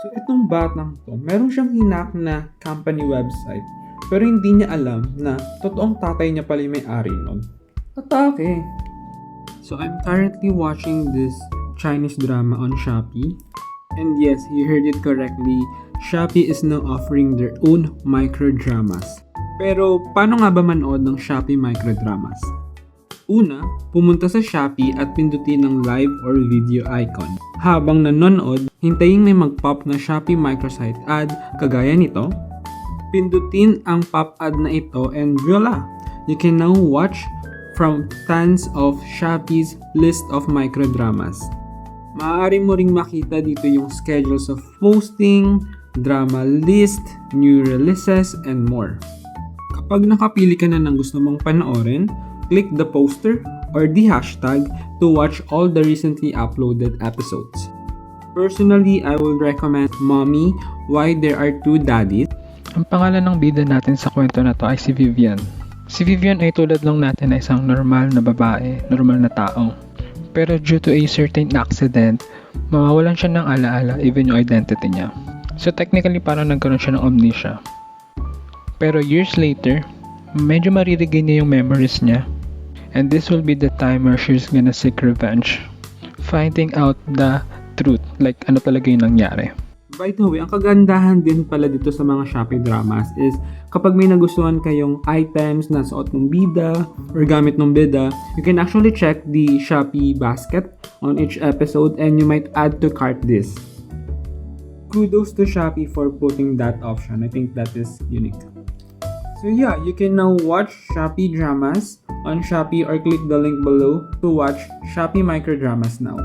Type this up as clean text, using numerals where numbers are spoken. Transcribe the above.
So itong batang to, meron siyang hinak na company website pero hindi niya alam na totoong tatay niya pala yung may-ari nun. Atake! So I'm currently watching this Chinese drama on Shopee. And yes, you heard it correctly. Shopee is now offering their own microdramas. Pero paano nga ba manood ng Shopee microdramas? Una, pumunta sa Shopee at pindutin ng live or video icon. Habang nanonood, hintayin may mag-pop na Shopee microsite ad kagaya nito. Pindutin ang pop ad na ito and voila! You can now watch from tons of Shopee's list of microdramas. Maaari mo ring makita dito yung schedules of posting, drama list, new releases, and more. Kapag nakapili ka na ng gusto mong panoorin, click the poster or the hashtag to watch all the recently uploaded episodes. Personally, I will recommend Mommy, Why There Are Two Daddies. Ang pangalan ng bida natin sa kwento na to ay si Vivian. Si Vivian ay tulad lang natin na isang normal na babae, normal na tao. Pero due to a certain accident, mawawalan siya ng alaala even yung identity niya. So technically parang nagkaroon siya ng amnesia. Pero years later, medyo mariregain niya yung memories niya. And this will be the time where she's gonna seek revenge. Finding out the truth, like ano talaga yung nangyari. By the way, ang kagandahan din pala dito sa mga Shopee dramas is kapag may nagustuhan kayong items na suot ng bida or gamit ng bida, you can actually check the Shopee basket on each episode and you might add to cart this. Kudos to Shopee for putting that option. I think that is unique. So yeah, you can now watch Shopee dramas on Shopee or click the link below to watch Shopee microdramas now.